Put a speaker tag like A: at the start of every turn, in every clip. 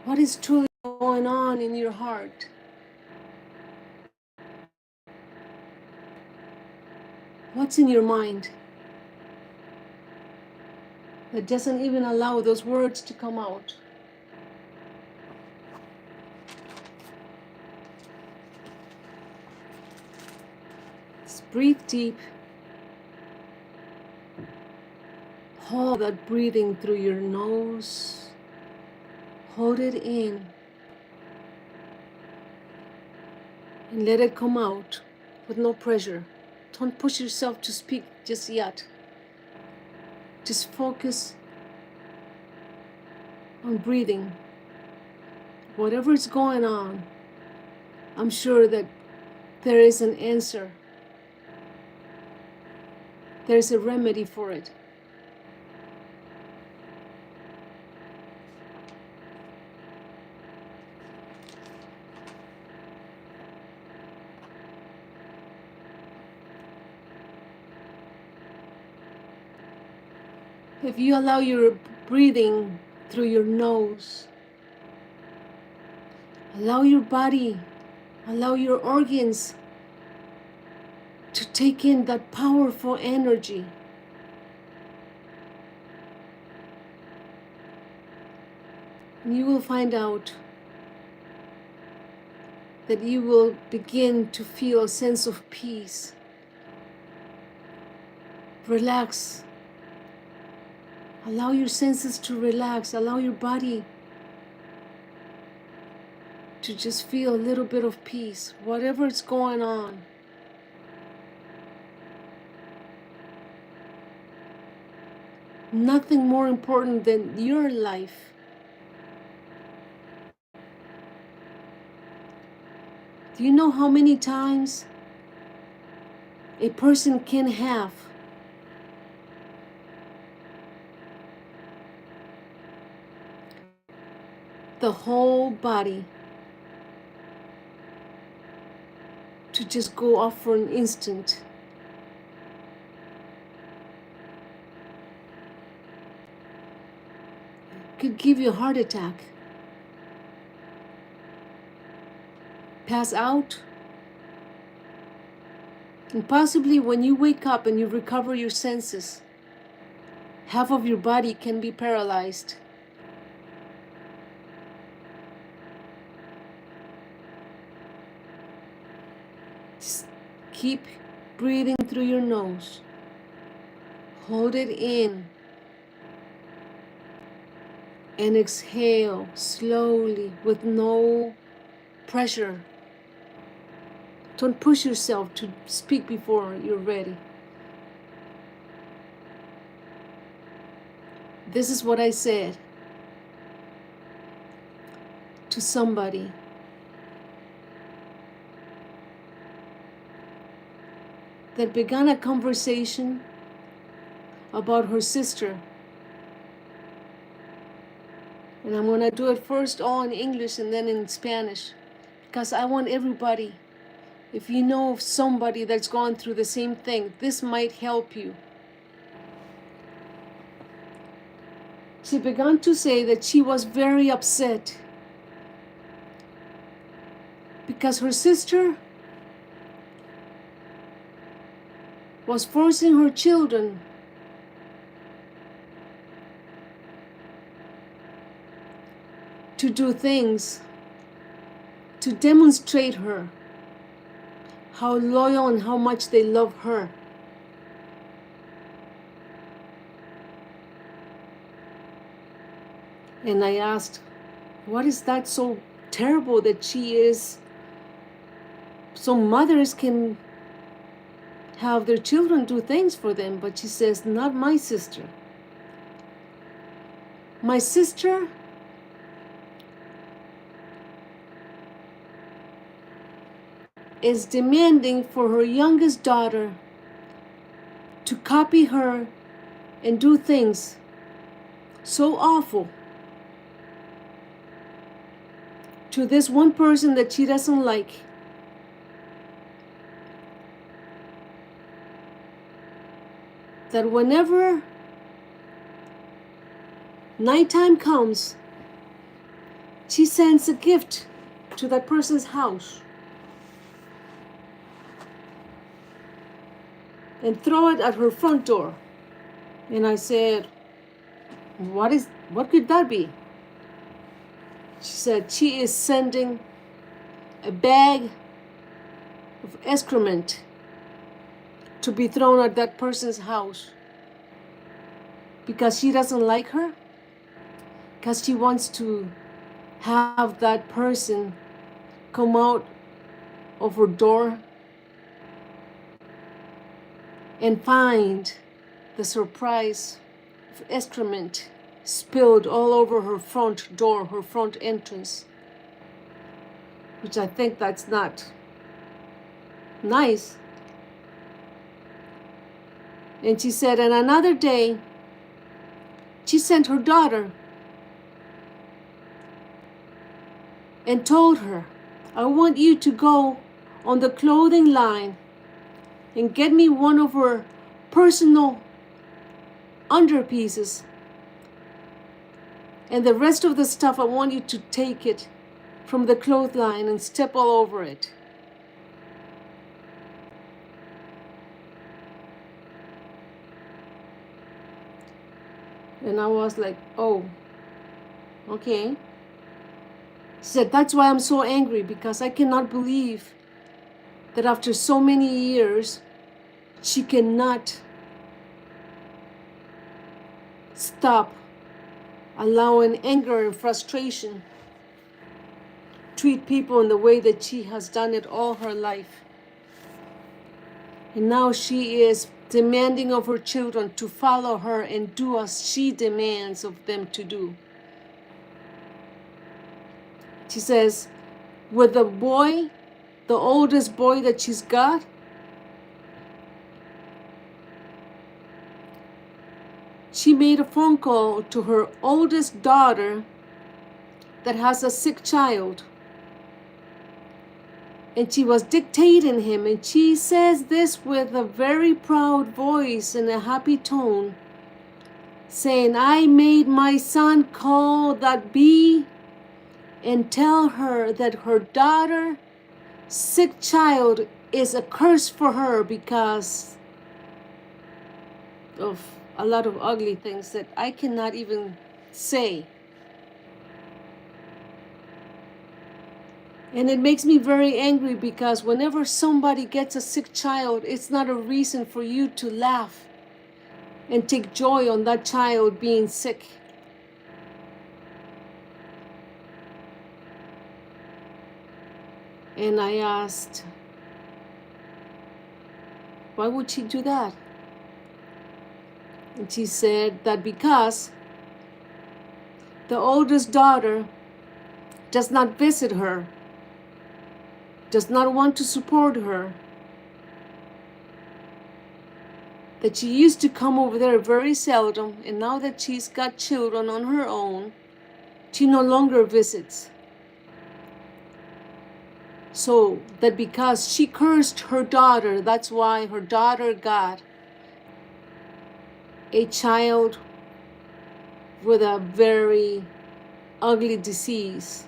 A: What is truly going on in your heart? What's in your mind that doesn't even allow those words to come out? Just breathe deep. Hold that breathing through your nose. Hold it in. And let it come out with no pressure. Don't push yourself to speak just yet. Just focus on breathing. Whatever is going on, I'm sure that there is an answer. There's a remedy for it. If you allow your breathing through your nose, allow your body, allow your organs to take in that powerful energy. And you will find out that you will begin to feel a sense of peace. Relax. Allow your senses to relax. Allow your body to just feel a little bit of peace, whatever is going on. Nothing more important than your life. Do you know how many times a person can have the whole body to just go off for an instant? Could give you a heart attack, pass out, and possibly when you wake up and you recover your senses, half of your body can be paralyzed. Just keep breathing through your nose. Hold it in. And exhale slowly with no pressure. Don't push yourself to speak before you're ready. This is what I said to somebody. That began a conversation about her sister. And I'm going to do it first all in English and then in Spanish. Because I want everybody, if you know of somebody that's gone through the same thing, this might help you. She began to say that she was very upset because her sister was forcing her children to do things to demonstrate her how loyal and how much they love her. And I asked, what is that so terrible that she is? So mothers can have their children do things for them, but she says, not my sister. My sister is demanding for her youngest daughter to copy her and do things so awful to this one person that she doesn't like. That whenever nighttime comes, she sends a gift to that person's house and throw it at her front door. And I said, what could that be? She said she is sending a bag of excrement to be thrown at that person's house because she doesn't like her, because she wants to have that person come out of her door and find the surprise of excrement spilled all over her front door, her front entrance, which I think that's not nice. And she said, and another day, she sent her daughter and told her, I want you to go on the clothing line and get me one of her personal underpieces. And the rest of the stuff, I want you to take it from the clothesline and step all over it. And I was like, oh, okay. She said, that's why I'm so angry, because I cannot believe that after so many years, she cannot stop allowing anger and frustration treat people in the way that she has done it all her life. And now she is demanding of her children to follow her and do as she demands of them to do. She says, with the boy, the oldest boy that she's got, she made a phone call to her oldest daughter that has a sick child. And she was dictating him, and she says this with a very proud voice and a happy tone, saying, I made my son call that bee and tell her that her daughter, sick child, is a curse for her because of a lot of ugly things that I cannot even say. And it makes me very angry because whenever somebody gets a sick child, it's not a reason for you to laugh and take joy on that child being sick. And I asked, why would she do that? And she said that because the oldest daughter does not visit her, does not want to support her, that she used to come over there very seldom, and now that she's got children on her own, she no longer visits. So that because she cursed her daughter, that's why her daughter got a child with a very ugly disease,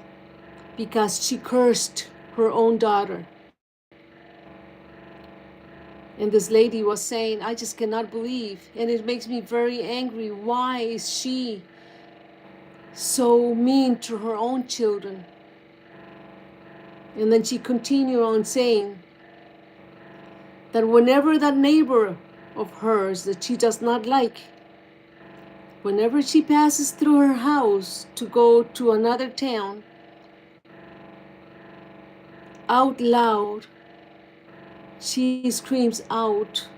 A: because she cursed her own daughter. And this lady was saying, I just cannot believe, and it makes me very angry. Why is she so mean to her own children? And then she continued on saying that whenever that neighbor of hers that she does not like, whenever she passes through her house to go to another town, out loud, she screams out,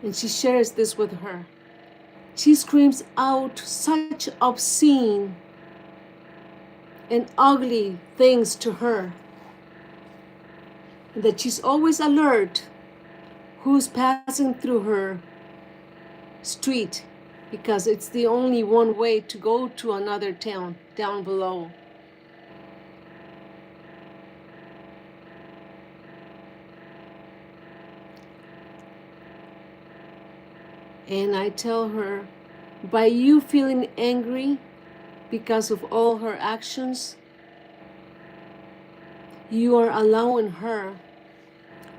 A: and she shares this with her. She screams out such obscene and ugly things to her, and that she's always alert who's passing through her street, because it's the only one way to go to another town down below. And I tell her, by you feeling angry because of all her actions, you are allowing her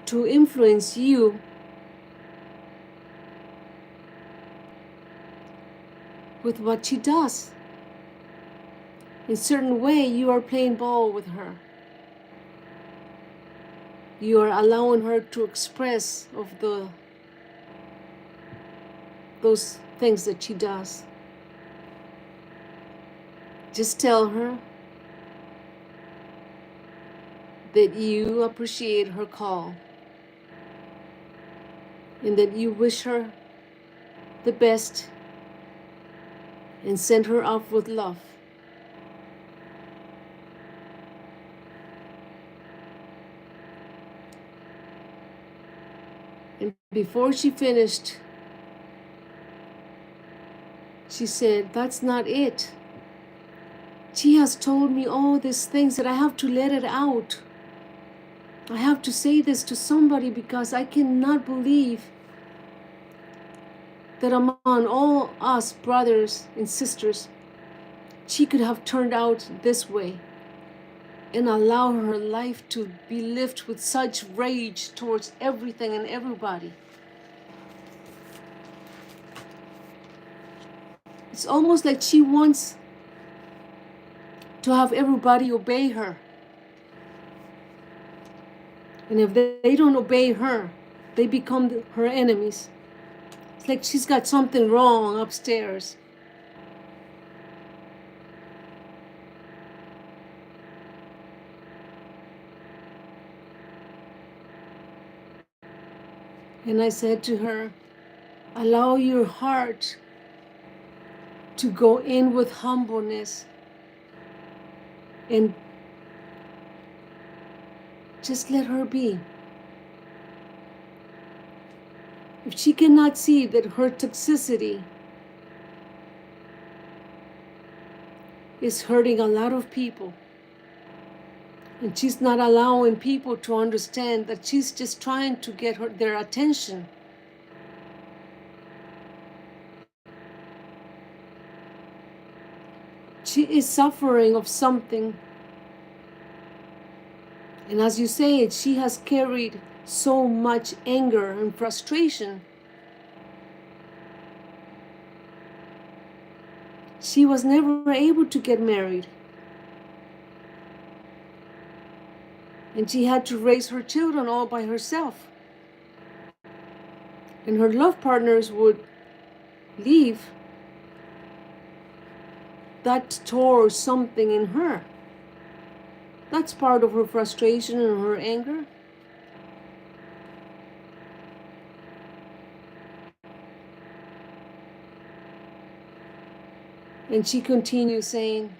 A: to influence you with what she does. In a certain way, you are playing ball with her. You are allowing her to express of those things that she does. Just tell her that you appreciate her call and that you wish her the best and send her off with love. And before she finished, she said, "That's not it. She has told me all these things that I have to let it out. I have to say this to somebody because I cannot believe that among all us brothers and sisters, she could have turned out this way and allow her life to be lived with such rage towards everything and everybody. It's almost like she wants to have everybody obey her. And if they don't obey her, they become her enemies. It's like she's got something wrong upstairs. And I said to her, allow your heart to go in with humbleness and just let her be. If she cannot see that her toxicity is hurting a lot of people, and she's not allowing people to understand that she's just trying to get their attention, she is suffering of something. And as you say it, she has carried so much anger and frustration. She was never able to get married. And she had to raise her children all by herself. And her love partners would leave. That tore something in her. That's part of her frustration and her anger. And she continues saying,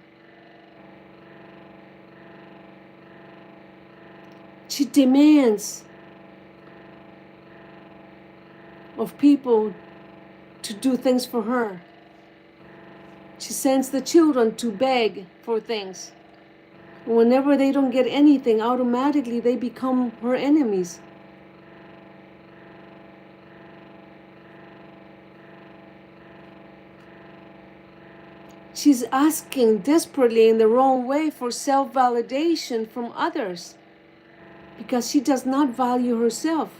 A: she demands of people to do things for her. She sends the children to beg for things. And whenever they don't get anything, automatically they become her enemies. She's asking desperately in the wrong way for self-validation from others because she does not value herself.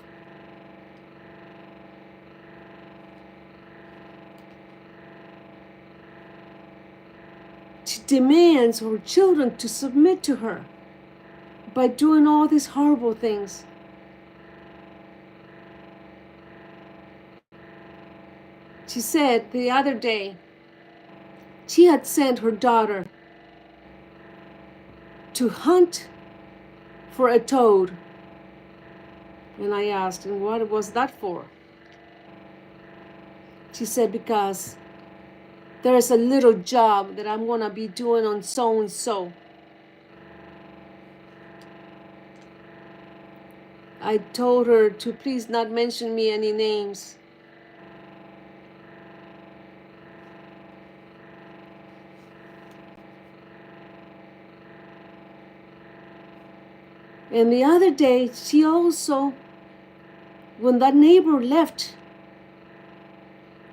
A: She demands her children to submit to her by doing all these horrible things. She said the other day, she had sent her daughter to hunt for a toad. And I asked, and what was that for? She said, because there is a little job that I'm going to be doing on so-and-so. I told her to please not mention me any names. And the other day, she also, when that neighbor left,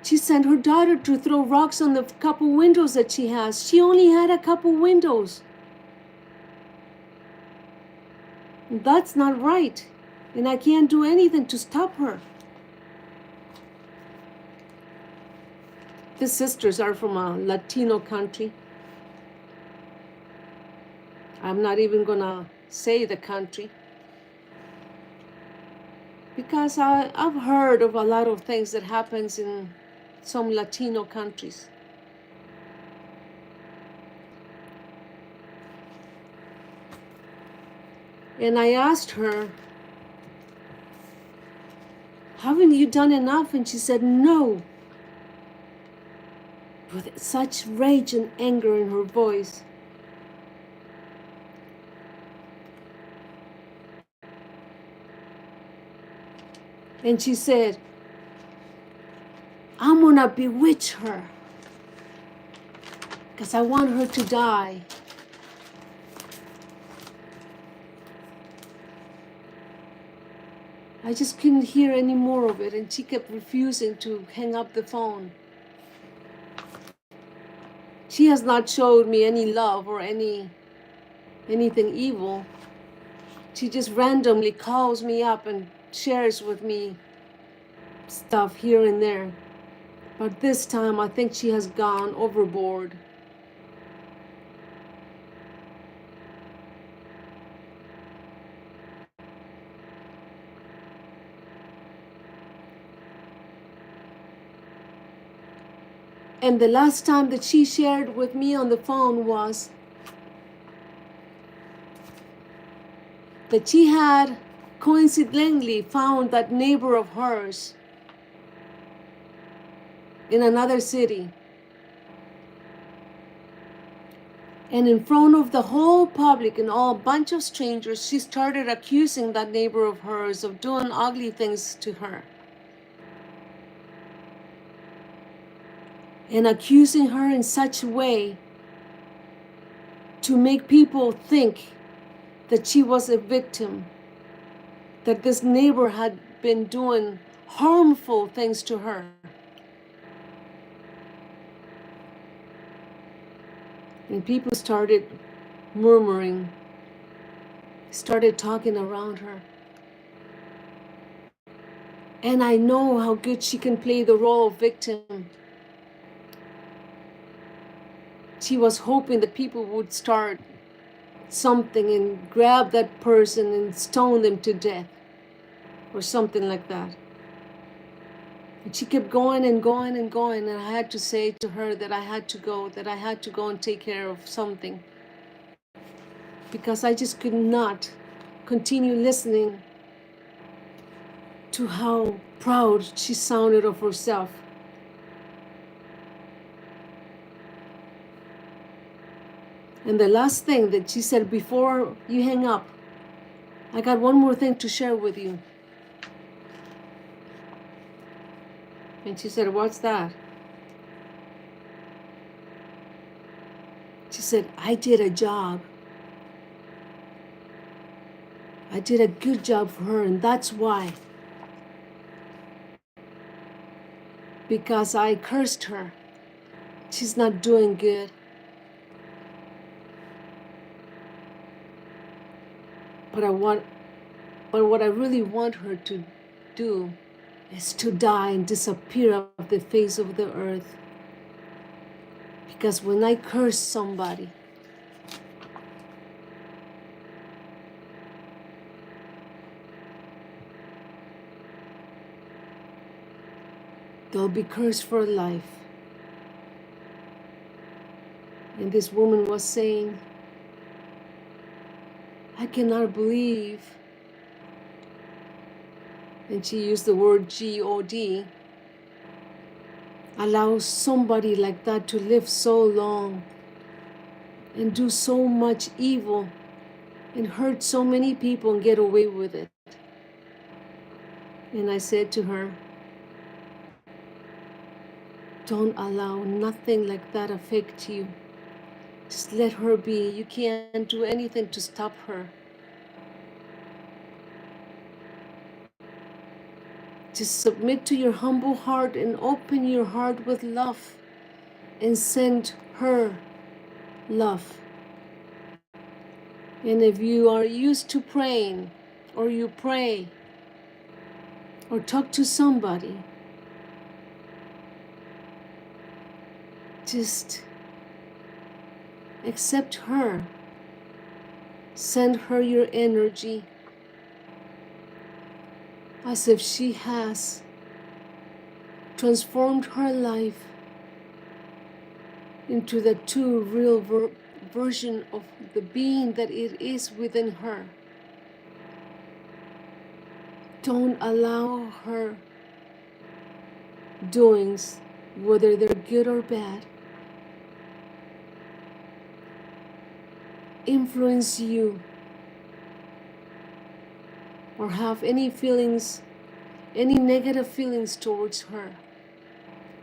A: She sent her daughter to throw rocks on the couple windows that she has. She only had a couple windows. That's not right. And I can't do anything to stop her. The sisters are from a Latino country. I'm not even gonna say the country, because I've heard of a lot of things that happens in some Latino countries. And I asked her, haven't you done enough? And she said, no, with such rage and anger in her voice. And she said, I'm gonna bewitch her because I want her to die. I just couldn't hear any more of it, and she kept refusing to hang up the phone. She has not showed me any love or anything evil. She just randomly calls me up and shares with me stuff here and there. But this time I think she has gone overboard. And the last time that she shared with me on the phone was that she had coincidentally found that neighbor of hers in another city. And in front of the whole public and all bunch of strangers, she started accusing that neighbor of hers of doing ugly things to her. And accusing her in such a way to make people think that she was a victim, that this neighbor had been doing harmful things to her. And people started murmuring, started talking around her. And I know how good she can play the role of victim. She was hoping that people would start something and grab that person and stone them to death or something like that. And she kept going and going and going, and I had to say to her that I had to go and take care of something, because I just could not continue listening to how proud she sounded of herself. And the last thing that she said before you hang up, I got one more thing to share with you. And she said, what's that? She said, I did a job. I did a good job for her, and that's why. Because I cursed her. She's not doing good. But what I really want her to do is to die and disappear off the face of the earth. Because when I curse somebody, they'll be cursed for life. And this woman was saying, I cannot believe, and she used the word God, allow somebody like that to live so long and do so much evil and hurt so many people and get away with it. And I said to her, don't allow nothing like that affect you. Just let her be. You can't do anything to stop her. Just submit to your humble heart and open your heart with love and send her love. And if you are used to praying, or you pray, or talk to somebody, just accept her. Send her your energy as if she has transformed her life into the true real version of the being that it is within her. Don't allow her doings, whether they're good or bad, influence you or have any feelings, any negative feelings towards her.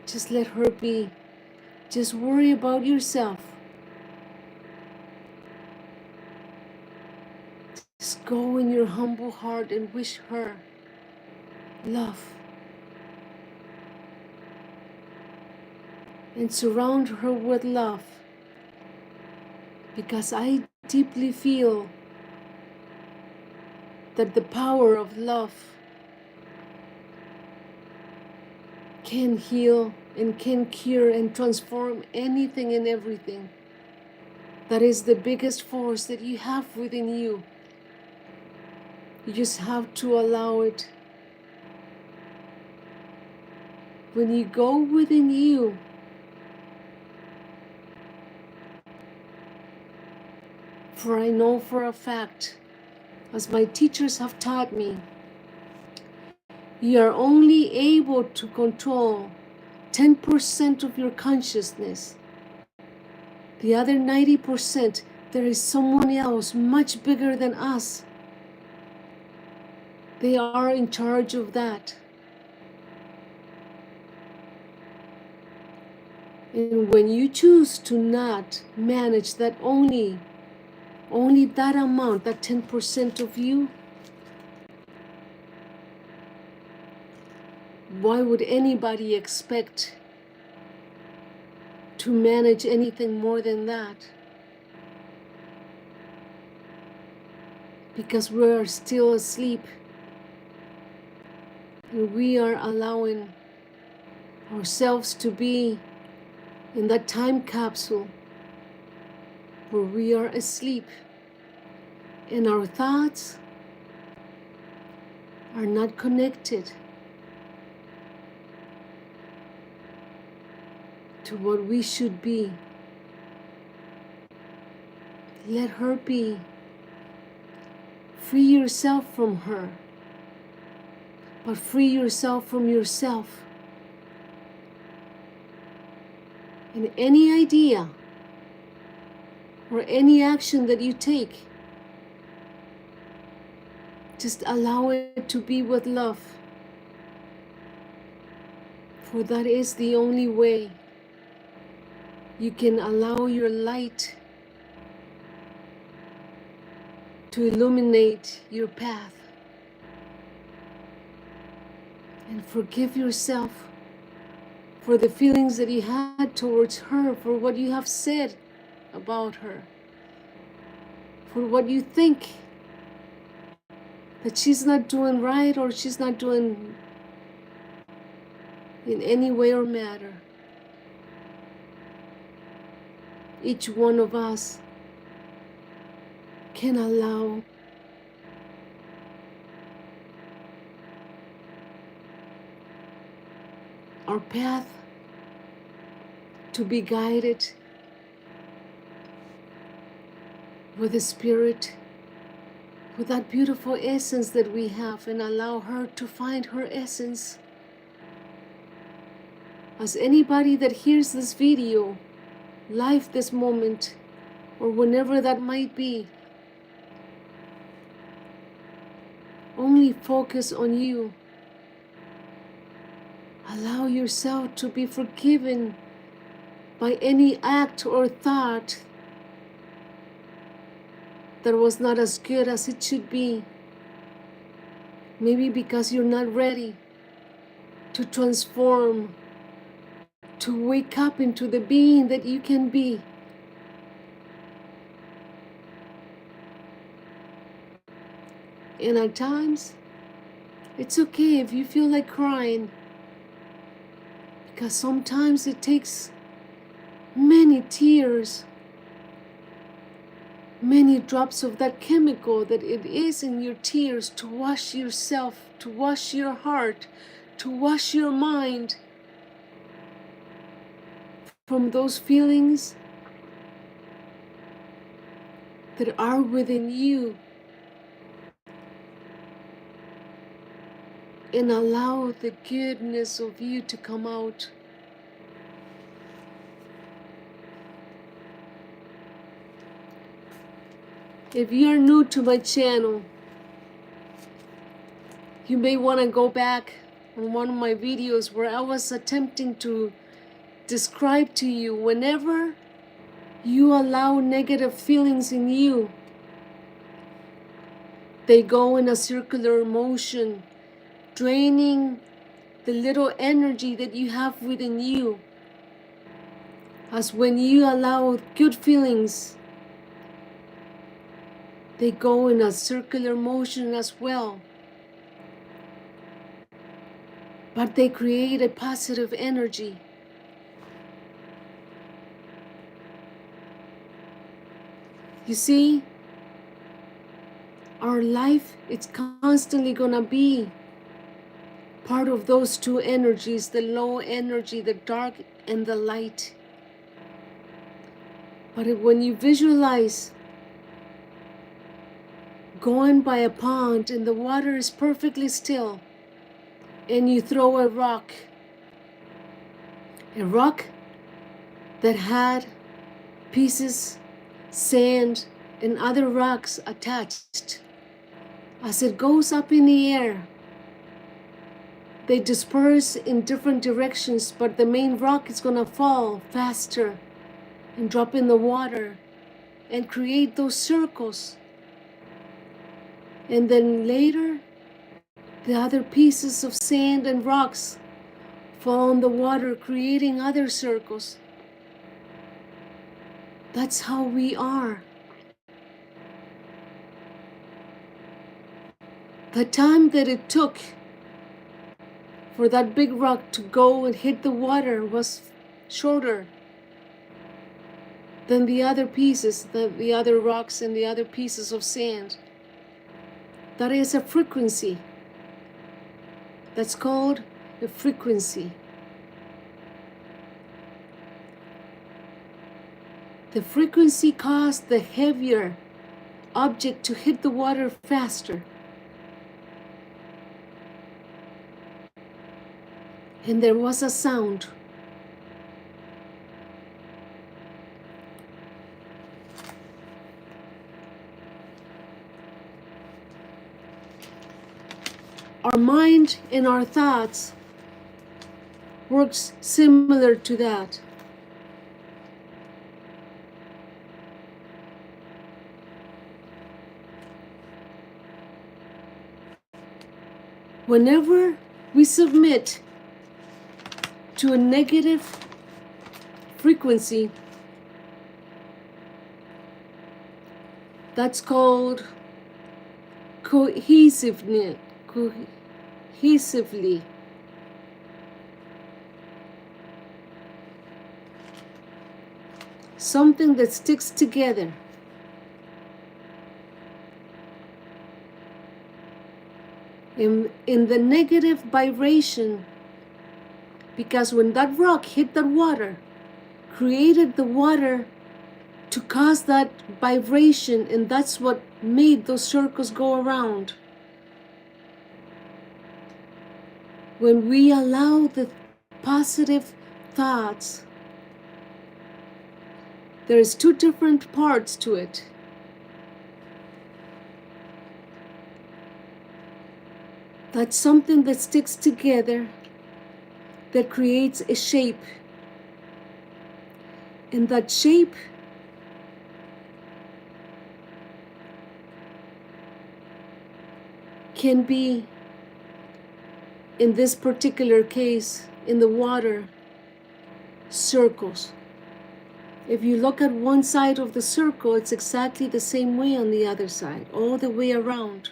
A: Just let her be. Just worry about yourself. Just go in your humble heart and wish her love. And surround her with love. Because I deeply feel that the power of love can heal and can cure and transform anything and everything. That is the biggest force that you have within you. You just have to allow it. When you go within you, for I know for a fact, as my teachers have taught me, you are only able to control 10% of your consciousness. The other 90%, there is someone else much bigger than us. They are in charge of that. And when you choose to not manage that only that amount, that 10% of you, why would anybody expect to manage anything more than that? Because we are still asleep and we are allowing ourselves to be in that time capsule where we are asleep and our thoughts are not connected to what we should be. Let her be. Free yourself from her, but free yourself from yourself. And any idea or any action that you take, just allow it to be with love. For that is the only way you can allow your light to illuminate your path. And forgive yourself for the feelings that you had towards her, for what you have said about her, for what you think that she's not doing right or she's not doing in any way or matter. Each one of us can allow our path to be guided with the Spirit, with that beautiful essence that we have, and allow her to find her essence. As anybody that hears this video, live this moment, or whenever that might be, only focus on you. Allow yourself to be forgiven by any act or thought that was not as good as it should be. Maybe because you're not ready to transform, to wake up into the being that you can be. And at times, it's okay if you feel like crying, because sometimes it takes many tears, many drops of that chemical that it is in your tears to wash yourself, to wash your heart, to wash your mind from those feelings that are within you, and allow the goodness of you to come out. If you are new to my channel, you may want to go back on one of my videos where I was attempting to describe to you whenever you allow negative feelings in you, they go in a circular motion, draining the little energy that you have within you. As when you allow good feelings, they go in a circular motion as well. But they create a positive energy. You see, our life, it's constantly gonna be part of those two energies, the low energy, the dark and the light. But when you visualize going by a pond and the water is perfectly still, and you throw a rock that had pieces, sand, and other rocks attached, as it goes up in the air, they disperse in different directions, but the main rock is gonna fall faster and drop in the water and create those circles. And then later, the other pieces of sand and rocks fall in the water, creating other circles. That's how we are. The time that it took for that big rock to go and hit the water was shorter than the other pieces, the other rocks and the other pieces of sand. That is a frequency. That's called a frequency. The frequency caused the heavier object to hit the water faster. And there was a sound. Our mind and our thoughts works similar to that. Whenever we submit to a negative frequency, that's called cohesively. Something that sticks together. In the negative vibration, because when that rock hit that water, created the water to cause that vibration, and that's what made those circles go around. When we allow the positive thoughts, there's two different parts to it. That's something that sticks together, that creates a shape. And that shape can be in this particular case, in the water, circles. If you look at one side of the circle, it's exactly the same way on the other side, all the way around.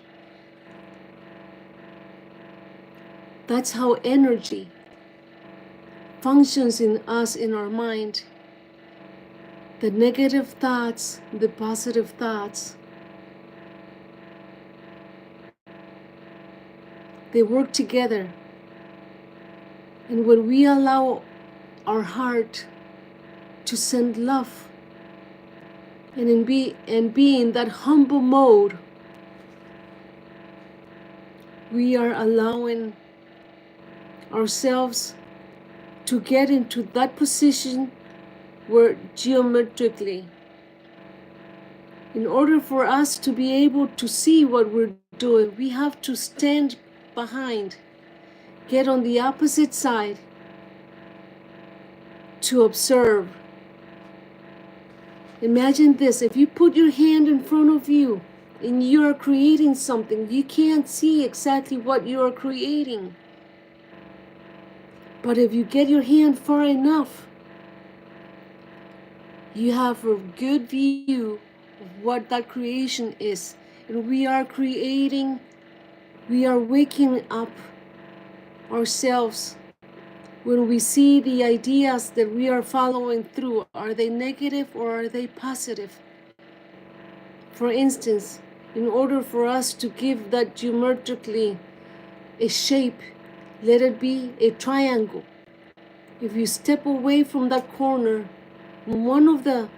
A: That's how energy functions in us, in our mind. The negative thoughts, the positive thoughts, they work together. And when we allow our heart to send love and be in that humble mode, we are allowing ourselves to get into that position where geometrically, in order for us to be able to see what we're doing, we have to stand behind, get on the opposite side to observe. Imagine this, if you put your hand in front of you and you are creating something, you can't see exactly what you are creating. But if you get your hand far enough, you have a good view of what that creation is. And we are creating, we are waking up ourselves when we see the ideas that we are following through. Are they negative or are they positive? For instance, in order for us to give that geometrically a shape, let it be a triangle. If you step away from that corner, one of the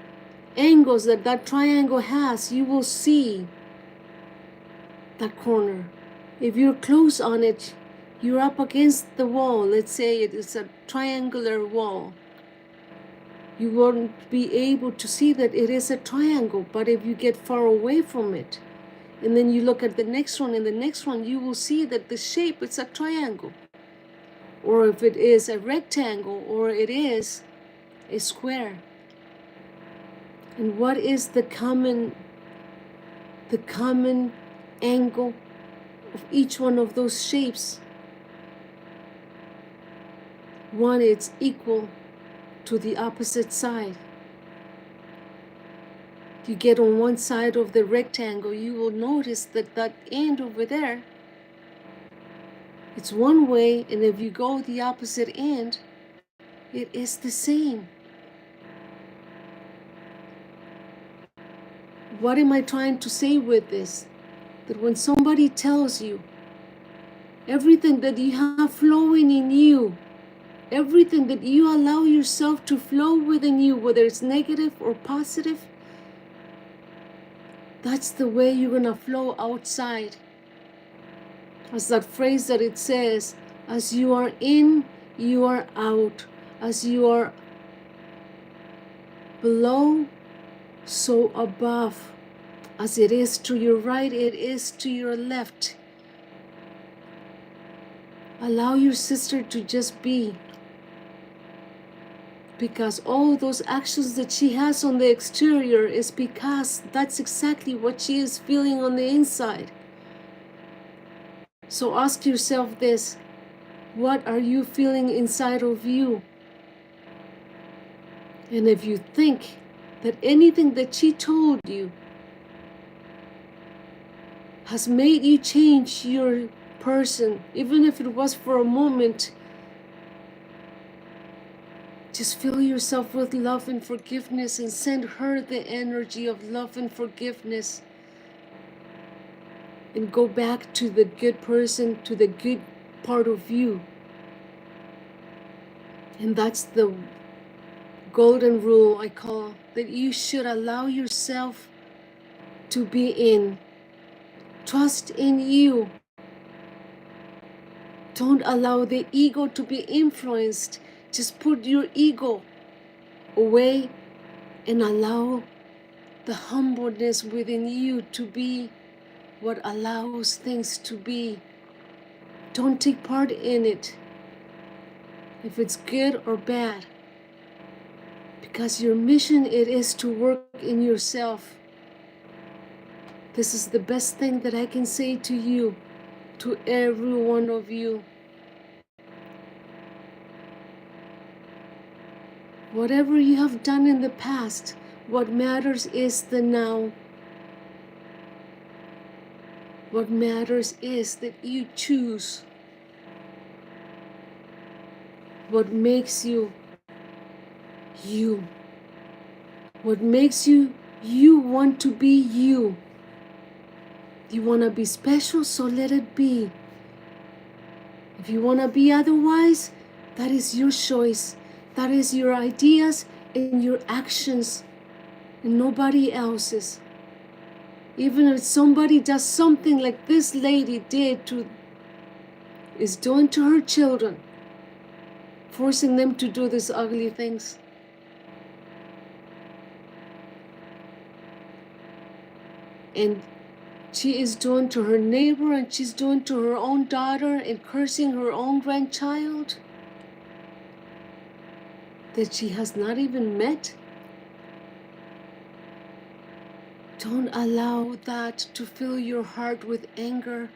A: angles that that triangle has, you will see that corner. If you're close on it, you're up against the wall. Let's say it is a triangular wall. You won't be able to see that it is a triangle. But if you get far away from it, and then you look at the next one and the next one, you will see that the shape is a triangle. Or if it is a rectangle, or it is a square. And what is the common angle of each one of those shapes? One is equal to the opposite side. You get on one side of the rectangle, you will notice that that end over there, it's one way, and if you go the opposite end, it is the same. What am I trying to say with this? That when somebody tells you everything that you have flowing in you, everything that you allow yourself to flow within you, whether it's negative or positive, that's the way you're going to flow outside. As that phrase that it says, as you are in, you are out. As you are below, so above. As it is to your right, it is to your left. Allow your sister to just be. Because all those actions that she has on the exterior is because that's exactly what she is feeling on the inside. So ask yourself this, what are you feeling inside of you? And if you think that anything that she told you has made you change your person, even if it was for a moment, just fill yourself with love and forgiveness and send her the energy of love and forgiveness. And go back to the good person, to the good part of you. And that's the golden rule I call, that you should allow yourself to be in. Trust in you. Don't allow the ego to be influenced. Just put your ego away and allow the humbleness within you to be what allows things to be. Don't take part in it, if it's good or bad, because your mission, it is to work in yourself. This is the best thing that I can say to you, to every one of you. Whatever you have done in the past, what matters is the now. What matters is that you choose what makes you you. What makes you want to be you. You want to be special, so let it be. If you want to be otherwise, that is your choice. That is your ideas and your actions, and nobody else's. Even if somebody does something like this lady is doing to her children, forcing them to do these ugly things. And she is doing to her neighbor, and she's doing to her own daughter, and cursing her own grandchild that she has not even met. Don't allow that to fill your heart with anger.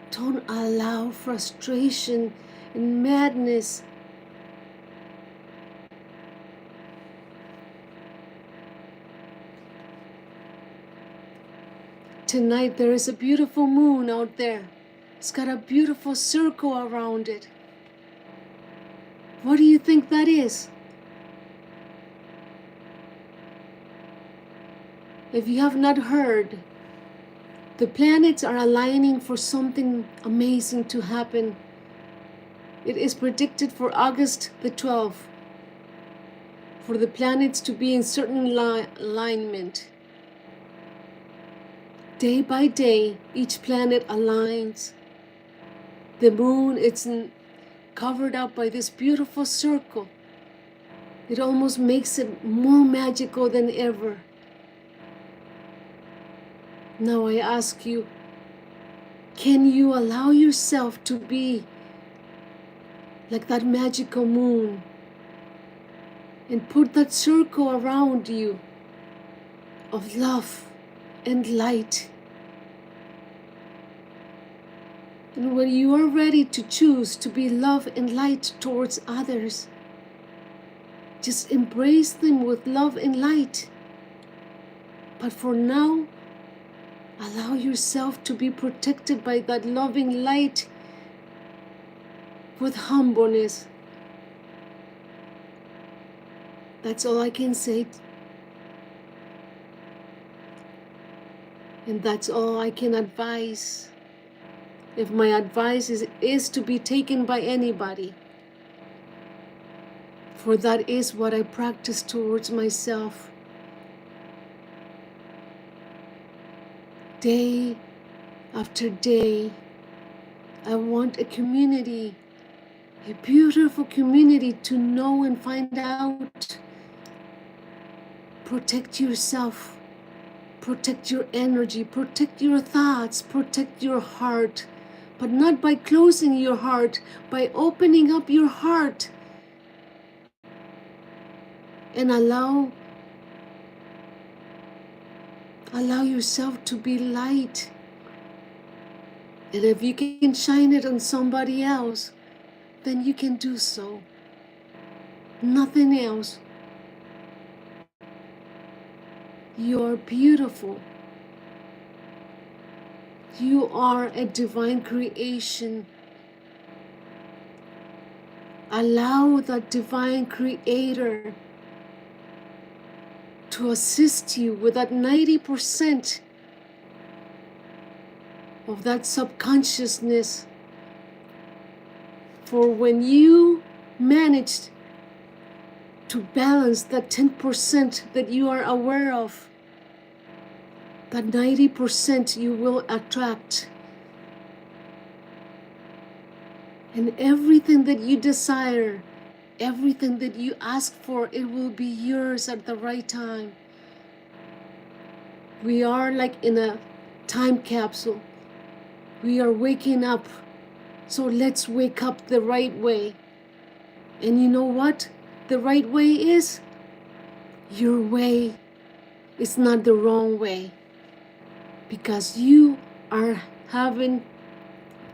A: Don't allow frustration and madness. Tonight there is a beautiful moon out there. It's got a beautiful circle around it. What do you think that is? If you have not heard, the planets are aligning for something amazing to happen. It is predicted for August the 12th for the planets to be in certain alignment. Day by day, each planet aligns. The moon is covered up by this beautiful circle. It almost makes it more magical than ever. Now I ask you, can you allow yourself to be like that magical moon and put that circle around you of love and light? And when you are ready to choose to be love and light towards others, just embrace them with love and light. But for now, allow yourself to be protected by that loving light with humbleness. That's all I can say. And that's all I can advise. If my advice is to be taken by anybody, for that is what I practice towards myself. Day after day, I want a community, a beautiful community to know and find out. Protect yourself, protect your energy, protect your thoughts, protect your heart, but not by closing your heart, by opening up your heart and allow yourself to be light. And if you can shine it on somebody else, then you can do so. Nothing else. You are beautiful. You are a divine creation. Allow that divine creator to assist you with that 90% of that subconsciousness. For when you manage to balance that 10% that you are aware of, that 90% you will attract. And everything that you desire, everything that you ask for, it will be yours at the right time. We are like in a time capsule. We are waking up. So let's wake up the right way. And you know what the right way is? Your way. It's not the wrong way. Because you are having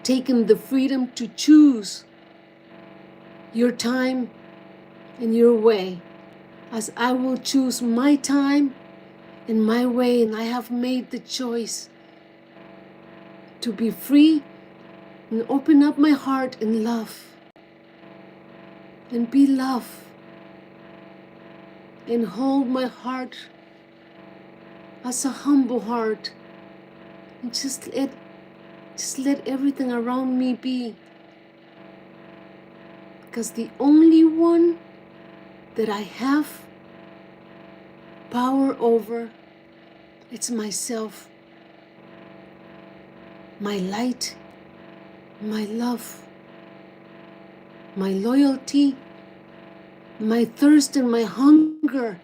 A: taken the freedom to choose your time and your way. as I will choose my time and my way, and I have made the choice to be free and open up my heart and love and be love and hold my heart as a humble heart and just let everything around me be, because the only one that I have power over, it's myself, my light, my love, my loyalty, my thirst and my hunger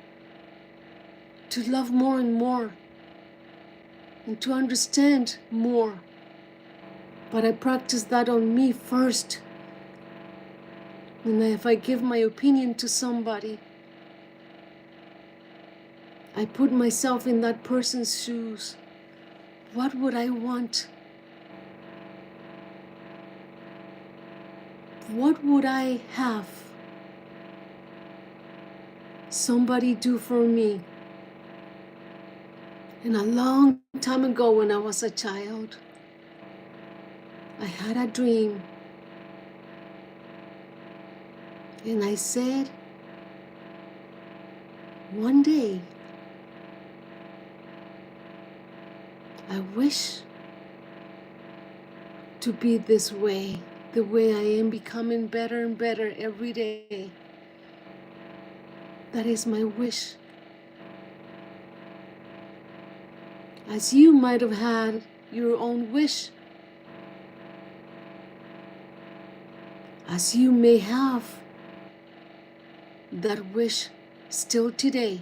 A: to love more and more and to understand more. But I practice that on me first. And if I give my opinion to somebody, I put myself in that person's shoes. What would I want? What would I have somebody do for me? And a long time ago, when I was a child, I had a dream. And I said, one day, I wish to be this way, the way I am becoming better and better every day. That is my wish. As you might have had your own wish, as you may have that wish still today,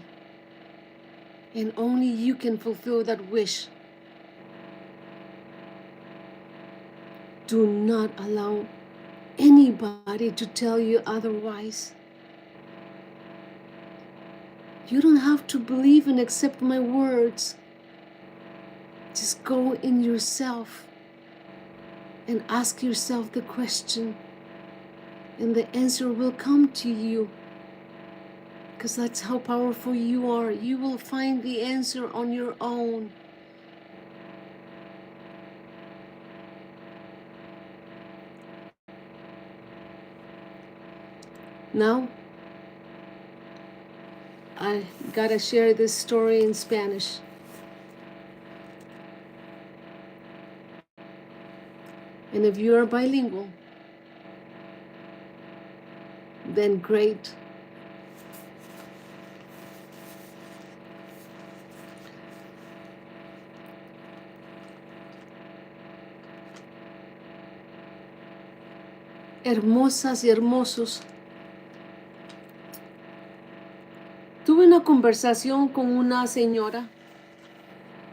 A: and only you can fulfill that wish. Do not allow anybody to tell you otherwise. You don't have to believe and accept my words. Just go in yourself and ask yourself the question, and the answer will come to you, because that's how powerful you are. You will find the answer on your own. Now, I gotta share this story in Spanish. And if you are bilingual, then great. Hermosas y hermosos, tuve una conversación con una señora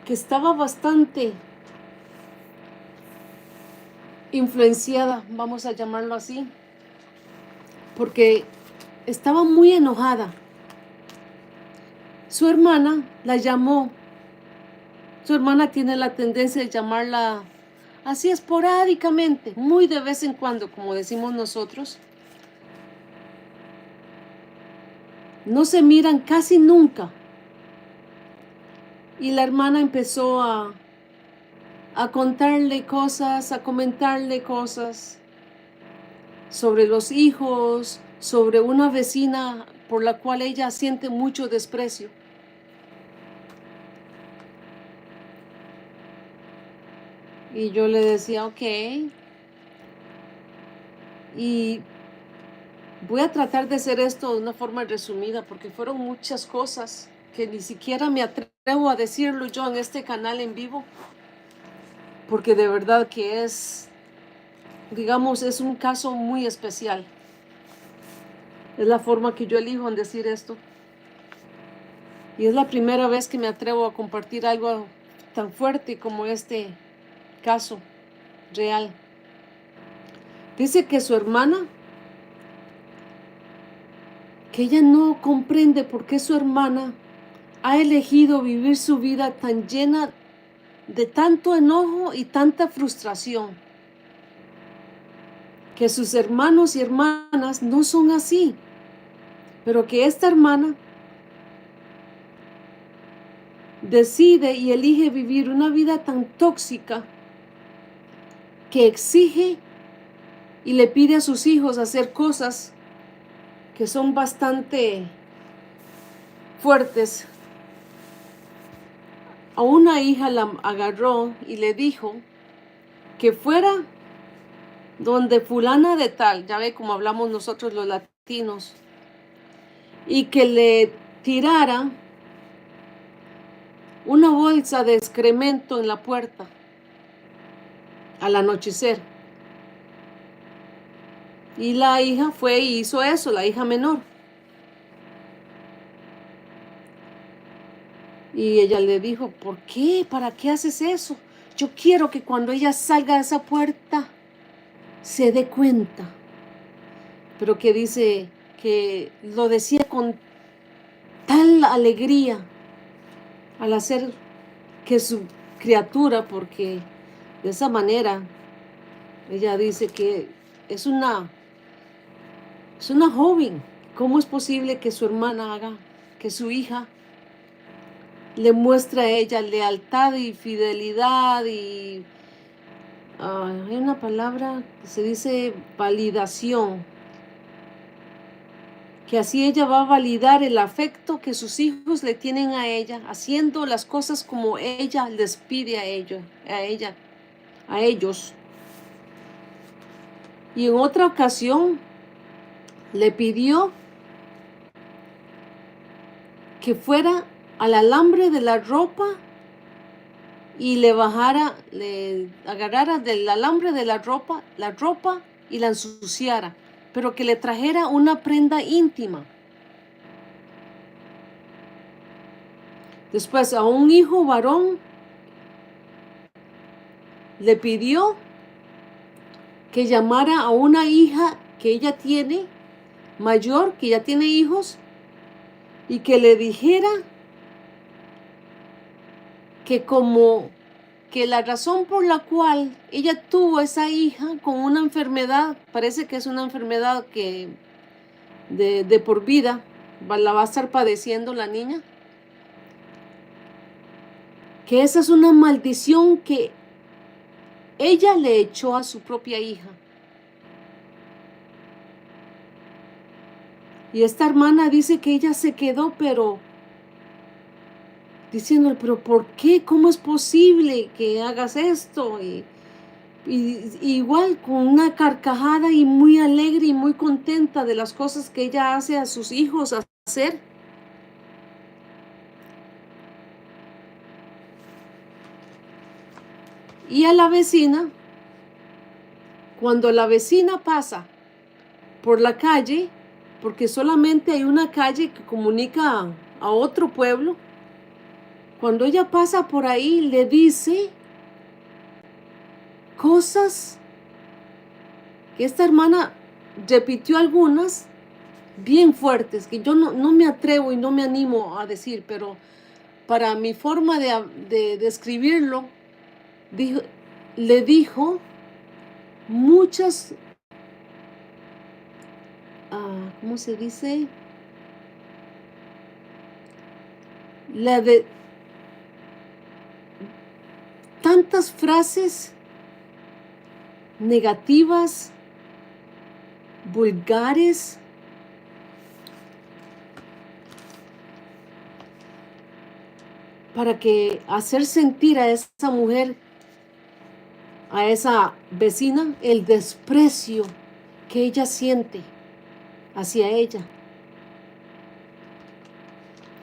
A: que estaba bastante influenciada, vamos a llamarlo así, porque estaba muy enojada. Su hermana la llamó. Su hermana tiene la tendencia de llamarla así esporádicamente, muy de vez en cuando, como decimos nosotros. No se miran casi nunca. Y la hermana empezó a contarle cosas, a comentarle cosas sobre los hijos, sobre una vecina por la cual ella siente mucho desprecio. Y yo le decía, ok. Y voy a tratar de hacer esto de una forma resumida, porque fueron muchas cosas que ni siquiera me atrevo a decirlo yo en este canal en vivo, porque de verdad que es, digamos, es un caso muy especial. Es la forma que yo elijo en decir esto. Y es la primera vez que me atrevo a compartir algo tan fuerte como este caso real. Dice que su hermana, que ella no comprende por qué su hermana ha elegido vivir su vida tan llena de tanto enojo y tanta frustración. Que sus hermanos y hermanas no son así, pero que esta hermana decide y elige vivir una vida tan tóxica que exige y le pide a sus hijos hacer cosas que son bastante fuertes. A una hija la agarró y le dijo que fuera donde fulana de tal, ya ve como hablamos nosotros los latinos, y que le tirara una bolsa de excremento en la puerta al anochecer. Y la hija fue y hizo eso, la hija menor. Y ella le dijo, ¿por qué? ¿Para qué haces eso? Yo quiero que cuando ella salga de esa puerta se dé cuenta. Pero que dice que lo decía con tal alegría al hacer que su criatura, porque de esa manera ella dice que es una joven. ¿Cómo es posible que su hermana haga, que su hija le muestre a ella lealtad y fidelidad y hay una palabra que se dice validación, que así ella va a validar el afecto que sus hijos le tienen a ella, haciendo las cosas como ella les pide a ella, a ellos. Y en otra ocasión le pidió que fuera al alambre de la ropa y le agarrara del alambre de la ropa y la ensuciara, pero que le trajera una prenda íntima. Después a un hijo varón le pidió que llamara a una hija que ella tiene, mayor, que ya tiene hijos, y que le dijera que como que la razón por la cual ella tuvo esa hija con una enfermedad, parece que es una enfermedad que de por vida la va a estar padeciendo la niña, que esa es una maldición que ella le echó a su propia hija. Y esta hermana dice que ella se quedó, pero diciéndole, pero ¿por qué? ¿Cómo es posible que hagas esto? Y igual con una carcajada y muy alegre y muy contenta de las cosas que ella hace a sus hijos hacer. Y a la vecina, cuando la vecina pasa por la calle, porque solamente hay una calle que comunica a otro pueblo, cuando ella pasa por ahí le dice cosas que esta hermana repitió algunas bien fuertes, que yo no me atrevo y no me animo a decir, pero para mi forma de describirlo, le dijo muchas, ¿cómo se dice? Tantas frases negativas, vulgares, para que hacer sentir a esa mujer, a esa vecina, el desprecio que ella siente hacia ella.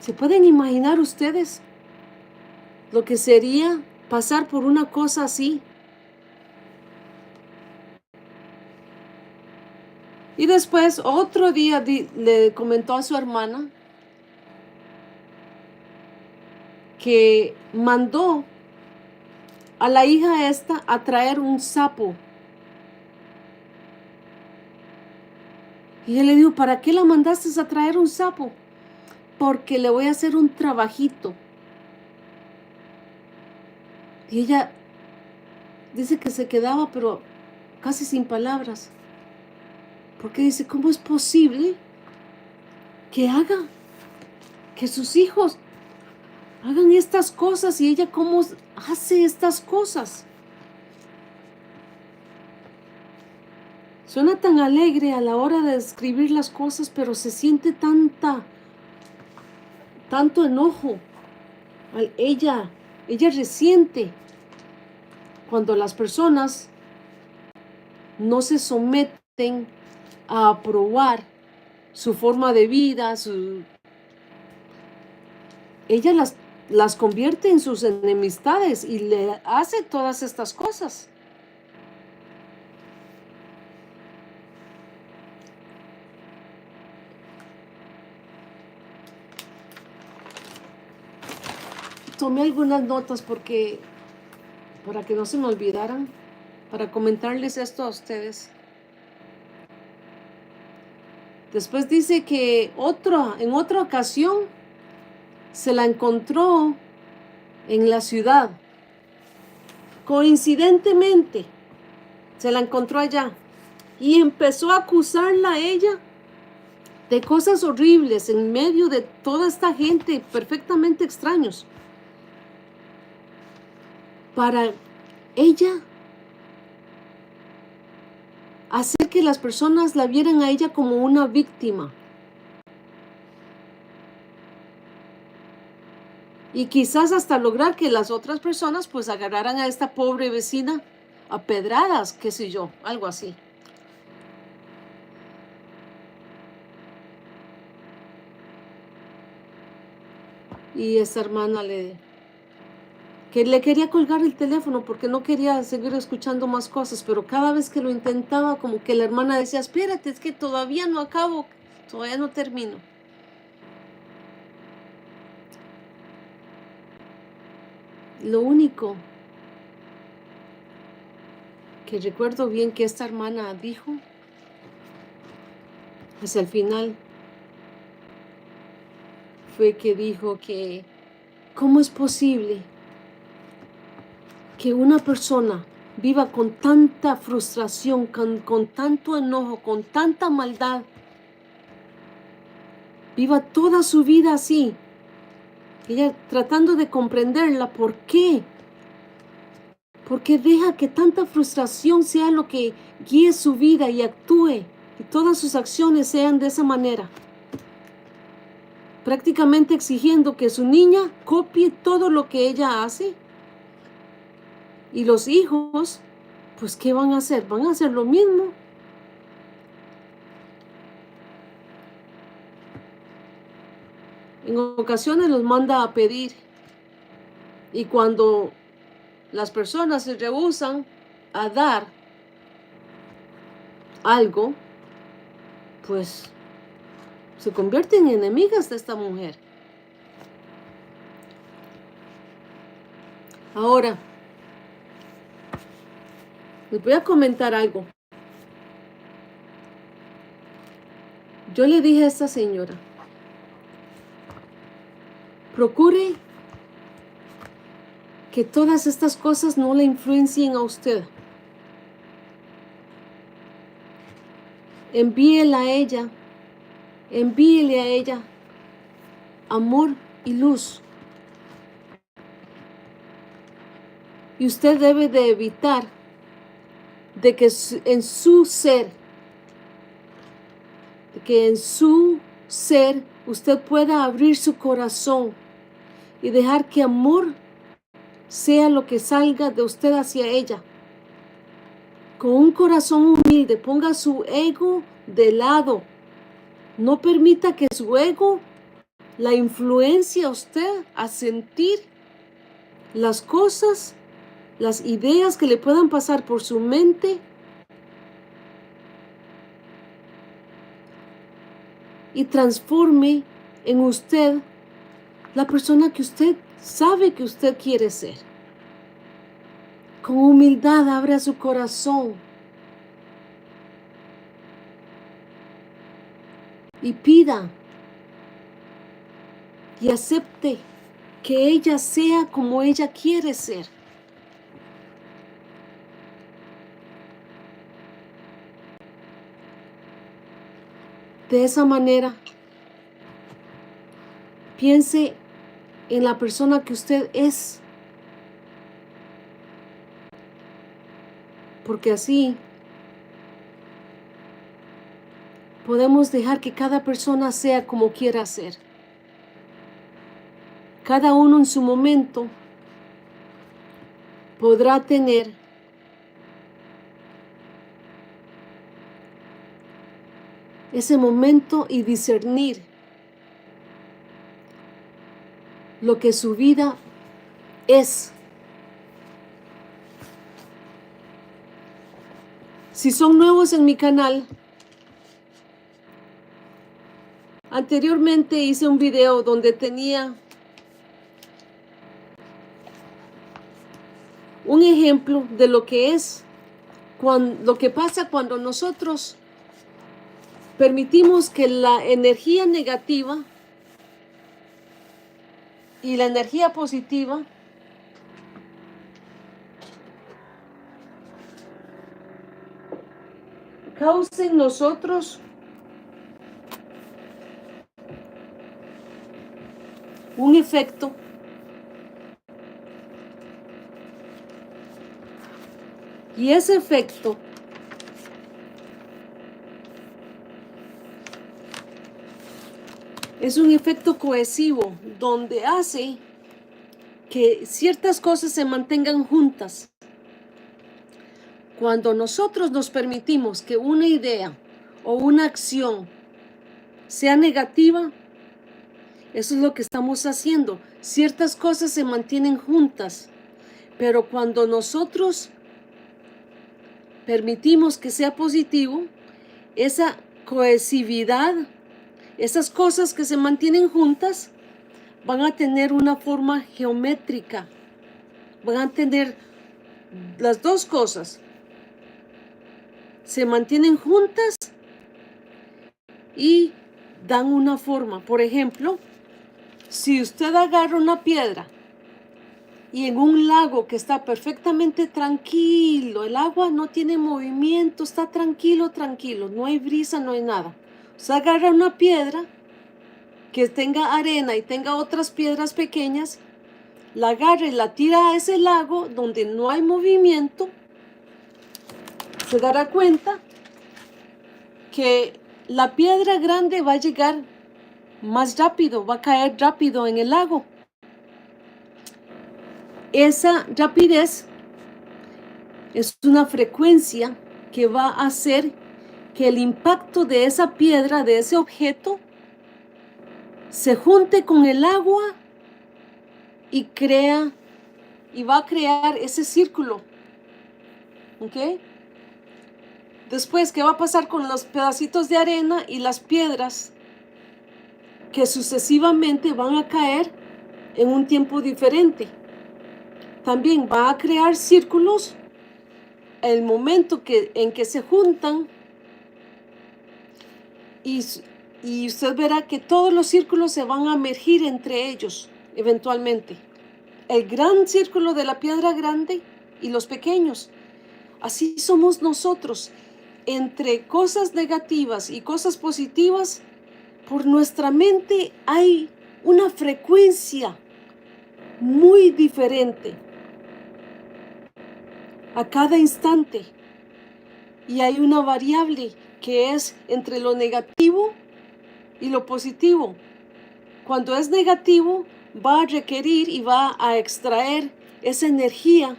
A: ¿Se pueden imaginar ustedes lo que sería pasar por una cosa así? Y después otro día le comentó a su hermana que mandó a la hija esta a traer un sapo. Y él le dijo, ¿para qué la mandaste a traer un sapo? Porque le voy a hacer un trabajito. Y ella dice que se quedaba, pero casi sin palabras. Porque dice, ¿cómo es posible que haga que sus hijos hagan estas cosas, y ella cómo hace estas cosas. Suena tan alegre a la hora de escribir las cosas, pero se siente tanto enojo. Ella resiente cuando las personas no se someten a aprobar su forma de vida, ella las convierte en sus enemistades y le hace todas estas cosas. Tomé algunas notas para que no se me olvidaran, para comentarles esto a ustedes. Después dice que en otra ocasión se la encontró en la ciudad. Coincidentemente, se la encontró allá y empezó a acusarla a ella de cosas horribles en medio de toda esta gente perfectamente extraños. Para ella hacer que las personas la vieran a ella como una víctima. Y quizás hasta lograr que las otras personas pues agarraran a esta pobre vecina a pedradas, qué sé yo, algo así. Y esta hermana le quería colgar el teléfono porque no quería seguir escuchando más cosas, pero cada vez que lo intentaba, como que la hermana decía, espérate, es que todavía no acabo, todavía no termino. Lo único que recuerdo bien que esta hermana dijo hacia el final fue que dijo que ¿cómo es posible que una persona viva con tanta frustración, con tanto enojo, con tanta maldad, viva toda su vida así? Ella tratando de comprenderla, ¿por qué? Porque deja que tanta frustración sea lo que guíe su vida y actúe, y todas sus acciones sean de esa manera. Prácticamente exigiendo que su niña copie todo lo que ella hace. Y los hijos, pues, ¿qué van a hacer? Van a hacer lo mismo. En ocasiones los manda a pedir. Y cuando las personas se rehúsan a dar algo, pues se convierten en enemigas de esta mujer. Ahora, les voy a comentar algo. Yo le dije a esta señora, procure que todas estas cosas no le influencien a usted. Envíele a ella amor y luz. Y usted debe de evitar de que en su ser usted pueda abrir su corazón y dejar que amor sea lo que salga de usted hacia ella. Con un corazón humilde, ponga su ego de lado. No permita que su ego la influencie a usted a sentir las cosas, las ideas que le puedan pasar por su mente. Y transforme en usted la persona que usted sabe que usted quiere ser. Con humildad abra su corazón y pida y acepte que ella sea como ella quiere ser. De esa manera, piense en la persona que usted es. Porque así podemos dejar que cada persona sea como quiera ser. Cada uno en su momento podrá tener ese momento y discernir lo que su vida es. Si son nuevos en mi canal, anteriormente hice un video donde tenía un ejemplo de lo que es, lo que pasa cuando nosotros permitimos que la energía negativa y la energía positiva causen en nosotros un efecto y ese efecto es un efecto cohesivo donde hace que ciertas cosas se mantengan juntas. Cuando nosotros nos permitimos que una idea o una acción sea negativa, eso es lo que estamos haciendo. Ciertas cosas se mantienen juntas, pero cuando nosotros permitimos que sea positivo, esa cohesividad, esas cosas que se mantienen juntas, van a tener una forma geométrica. Van a tener las dos cosas. Se mantienen juntas y dan una forma. Por ejemplo, si usted agarra una piedra y en un lago que está perfectamente tranquilo, el agua no tiene movimiento, está tranquilo, no hay brisa, no hay nada. Usted agarra una piedra que tenga arena y tenga otras piedras pequeñas, la agarra y la tira a ese lago donde no hay movimiento, se dará cuenta que la piedra grande va a llegar más rápido, va a caer rápido en el lago. Esa rapidez es una frecuencia que va a hacer que el impacto de esa piedra, de ese objeto, se junte con el agua y va a crear ese círculo. ¿Ok? Después, ¿qué va a pasar con los pedacitos de arena y las piedras que sucesivamente van a caer en un tiempo diferente? También va a crear círculos el momento en que se juntan y usted verá que todos los círculos se van a mergir entre ellos eventualmente. El gran círculo de la piedra grande y los pequeños. Así somos nosotros. Entre cosas negativas y cosas positivas, por nuestra mente hay una frecuencia muy diferente a cada instante. Y hay una variable que es entre lo negativo y lo positivo. Cuando es negativo, va a requerir y va a extraer esa energía,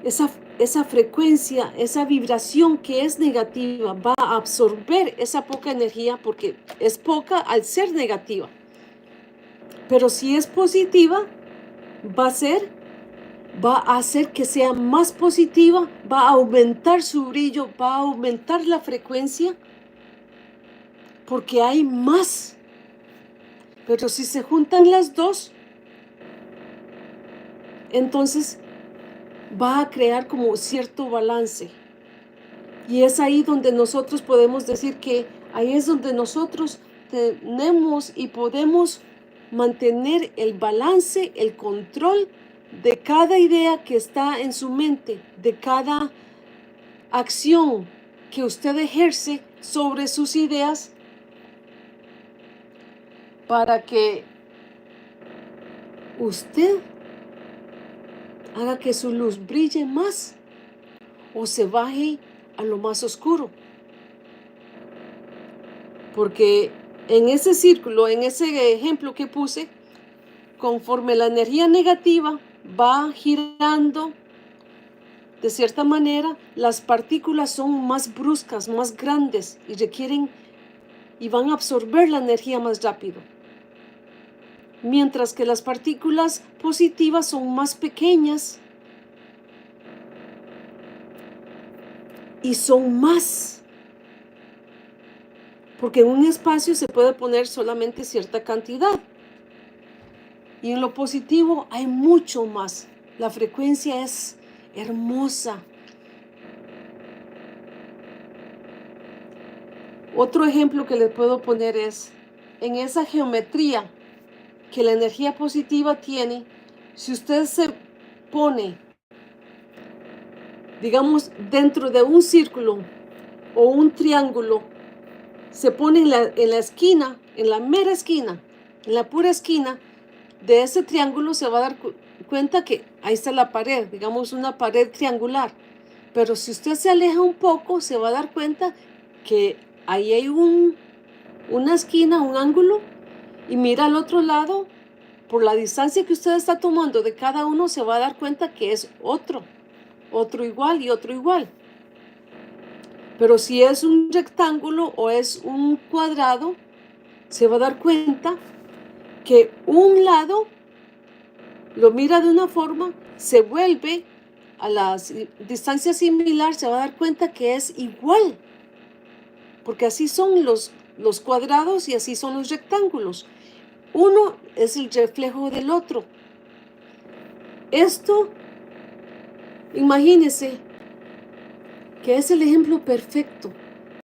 A: esa frecuencia, esa vibración que es negativa, va a absorber esa poca energía porque es poca al ser negativa. Pero si es positiva, va a hacer que sea más positiva, va a aumentar su brillo, va a aumentar la frecuencia, porque hay más. Pero si se juntan las dos, entonces va a crear como cierto balance. Y es ahí donde nosotros podemos decir que ahí es donde nosotros tenemos y podemos mantener el balance, el control de cada idea que está en su mente, de cada acción que usted ejerce sobre sus ideas, para que usted haga que su luz brille más o se baje a lo más oscuro. Porque en ese círculo, en ese ejemplo que puse, conforme la energía negativa va girando, de cierta manera, las partículas son más bruscas, más grandes y requieren y van a absorber la energía más rápido. Mientras que las partículas positivas son más pequeñas y son más. Porque en un espacio se puede poner solamente cierta cantidad. Y en lo positivo hay mucho más. La frecuencia es hermosa. Otro ejemplo que les puedo poner es, en esa geometría que la energía positiva tiene, si usted se pone, digamos, dentro de un círculo o un triángulo, se pone en la esquina, en la mera esquina, en la pura esquina de ese triángulo, se va a dar cuenta que ahí está la pared, digamos una pared triangular. Pero si usted se aleja un poco, se va a dar cuenta que ahí hay una esquina, un ángulo, y mira al otro lado, por la distancia que usted está tomando de cada uno, se va a dar cuenta que es otro igual y otro igual. Pero si es un rectángulo o es un cuadrado, se va a dar cuenta que un lado lo mira de una forma, se vuelve a la distancia similar, se va a dar cuenta que es igual. Porque así son los cuadrados y así son los rectángulos. Uno es el reflejo del otro. Esto, imagínense, que es el ejemplo perfecto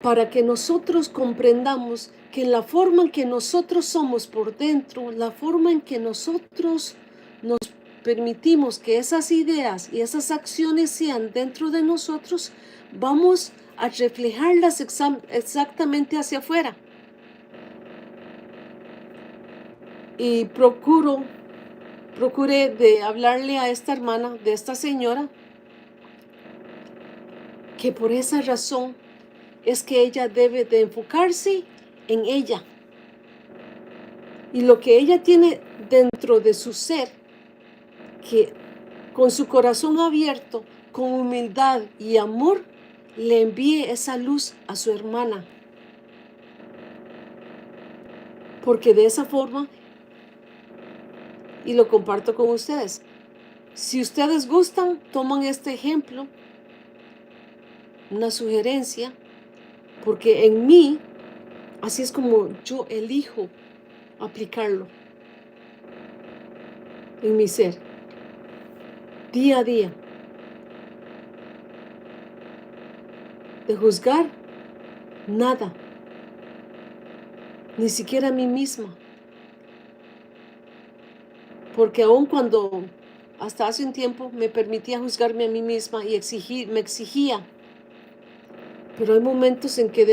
A: para que nosotros comprendamos que la forma en que nosotros somos por dentro, la forma en que nosotros nos permitimos que esas ideas y esas acciones sean dentro de nosotros, vamos a reflejarlas exactamente hacia afuera. Y procuré de hablarle a esta hermana, de esta señora, que por esa razón es que ella debe de enfocarse en ella. Y lo que ella tiene dentro de su ser, que con su corazón abierto, con humildad y amor, le envíe esa luz a su hermana. Porque de esa forma, y lo comparto con ustedes, si ustedes gustan, toman este ejemplo, una sugerencia, porque en mí, así es como yo elijo aplicarlo en mi ser, día a día. De juzgar, nada, ni siquiera a mí misma. Porque aun cuando hasta hace un tiempo me permitía juzgarme a mí misma y me exigía, pero hay momentos en que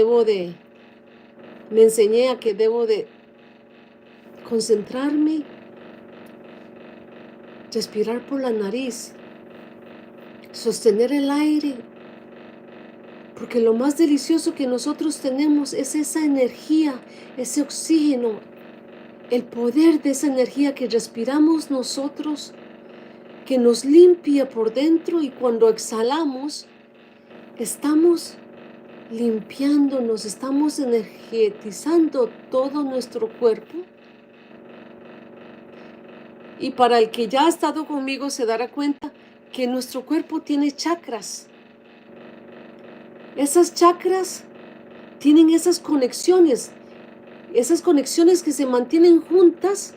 A: me enseñé a que debo de concentrarme, respirar por la nariz, sostener el aire, porque lo más delicioso que nosotros tenemos es esa energía, ese oxígeno, el poder de esa energía que respiramos nosotros, que nos limpia por dentro, y cuando exhalamos, estamos limpiándonos, estamos energetizando todo nuestro cuerpo. Y para el que ya ha estado conmigo se dará cuenta que nuestro cuerpo tiene chakras. Esas chakras tienen esas conexiones que se mantienen juntas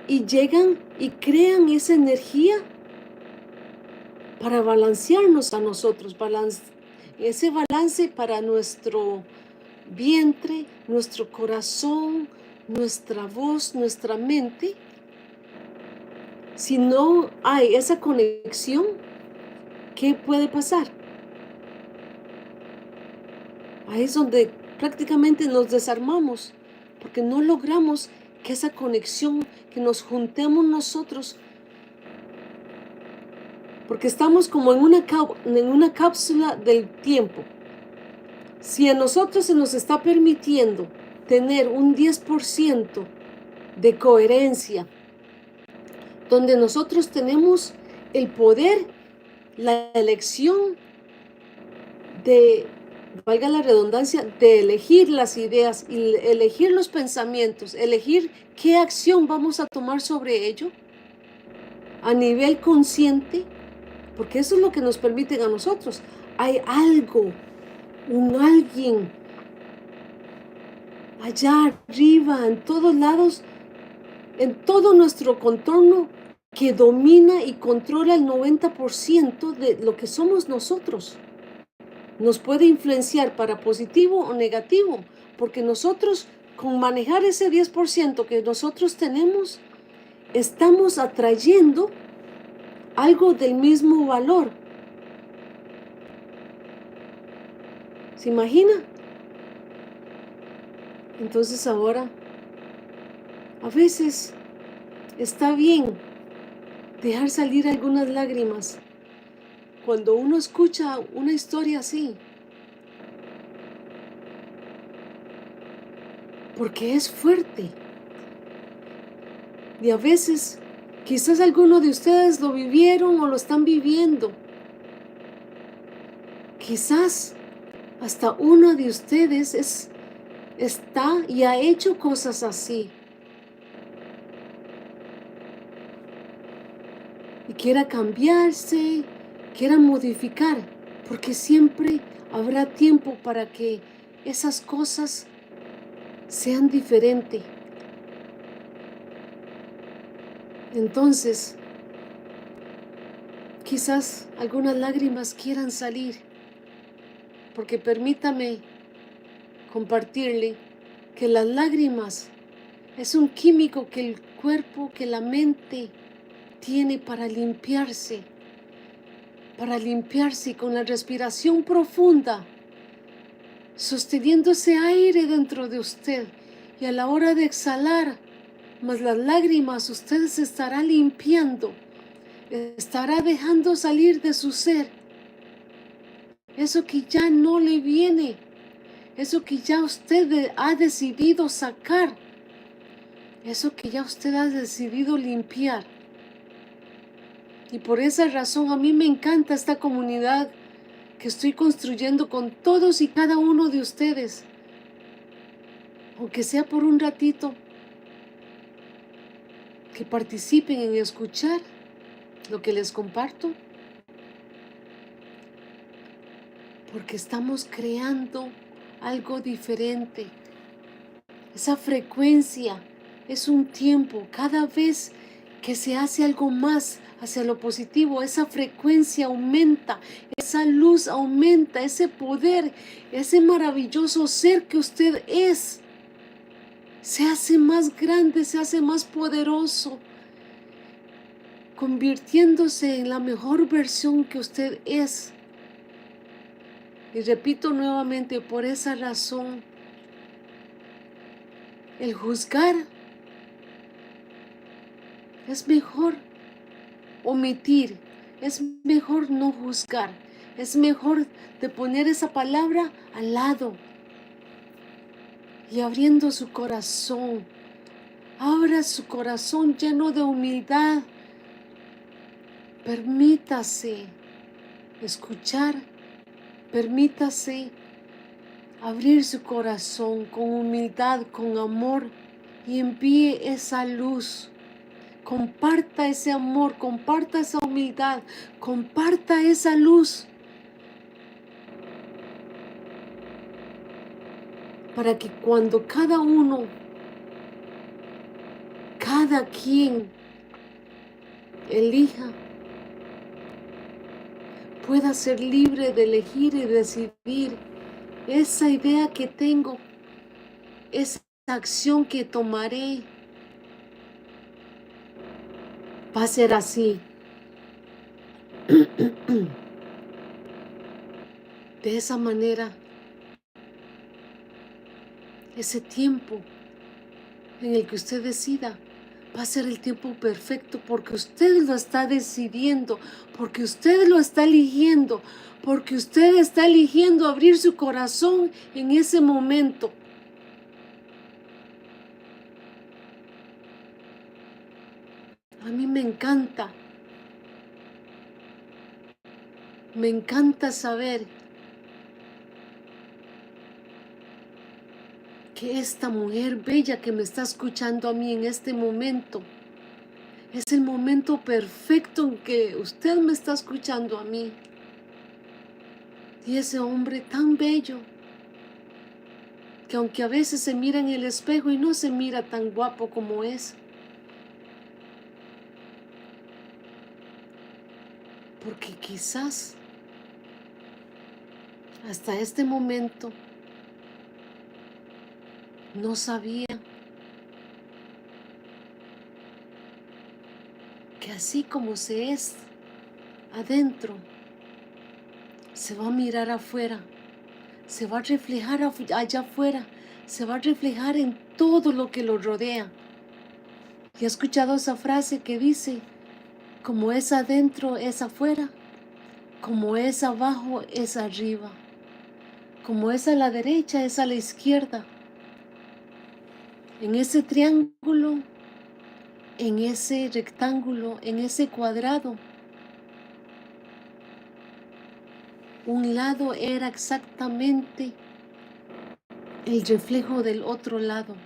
A: y llegan y crean esa energía para balancearnos a nosotros, ese balance para nuestro vientre, nuestro corazón, nuestra voz, nuestra mente. Si no hay esa conexión, ¿qué puede pasar? Ahí es donde prácticamente nos desarmamos, porque no logramos que esa conexión, que nos juntemos nosotros, porque estamos como en una cápsula del tiempo. Si a nosotros se nos está permitiendo tener un 10% de coherencia, donde nosotros tenemos el poder, la elección de, valga la redundancia, de elegir las ideas, y elegir los pensamientos, elegir qué acción vamos a tomar sobre ello a nivel consciente, porque eso es lo que nos permiten a nosotros. Hay algo, un alguien allá arriba, en todos lados, en todo nuestro contorno, que domina y controla el 90% de lo que somos nosotros. Nos puede influenciar para positivo o negativo, porque nosotros, con manejar ese 10% que nosotros tenemos, estamos atrayendo algo del mismo valor. ¿Se imagina? Entonces ahora, a veces está bien dejar salir algunas lágrimas cuando uno escucha una historia así, porque es fuerte. Y a veces, quizás algunos de ustedes lo vivieron o lo están viviendo. Quizás hasta uno de ustedes está y ha hecho cosas así. Y quiera cambiarse, quiera modificar, porque siempre habrá tiempo para que esas cosas sean diferentes. Entonces, quizás algunas lágrimas quieran salir, porque permítame compartirle que las lágrimas es un químico que el cuerpo, que la mente tiene para limpiarse con la respiración profunda, sosteniendo ese aire dentro de usted, y a la hora de exhalar, más las lágrimas, usted se estará limpiando, estará dejando salir de su ser eso que ya no le viene, eso que ya usted ha decidido sacar, eso que ya usted ha decidido limpiar. Y por esa razón a mí me encanta esta comunidad que estoy construyendo con todos y cada uno de ustedes, aunque sea por un ratito, que participen en escuchar lo que les comparto, porque estamos creando algo diferente. Esa frecuencia es un tiempo, cada vez que se hace algo más hacia lo positivo, esa frecuencia aumenta, esa luz aumenta, ese poder, ese maravilloso ser que usted es, se hace más grande, se hace más poderoso, convirtiéndose en la mejor versión que usted es. Y repito nuevamente, por esa razón, el juzgar es mejor omitir, es mejor no juzgar, es mejor de poner esa palabra al lado y abriendo su corazón. Abra su corazón lleno de humildad. Permítase escuchar, permítase abrir su corazón con humildad, con amor, y envíe esa luz. Comparta ese amor, comparta esa humildad, comparta esa luz, para que cuando cada uno, cada quien elija, pueda ser libre de elegir y decidir esa idea que tengo, esa acción que tomaré. Va a ser así. De esa manera, ese tiempo en el que usted decida, va a ser el tiempo perfecto porque usted lo está decidiendo, porque usted lo está eligiendo, porque usted está eligiendo abrir su corazón en ese momento. A mí me encanta saber que esta mujer bella que me está escuchando a mí en este momento, es el momento perfecto en que usted me está escuchando a mí. Y ese hombre tan bello, que aunque a veces se mira en el espejo y no se mira tan guapo como es, porque quizás hasta este momento no sabía que así como se es adentro, se va a mirar afuera, se va a reflejar allá afuera, se va a reflejar en todo lo que lo rodea. ¿Y ha escuchado esa frase que dice, como es adentro es afuera, como es abajo es arriba, como es a la derecha es a la izquierda? En ese triángulo, en ese rectángulo, en ese cuadrado, un lado era exactamente el reflejo del otro lado.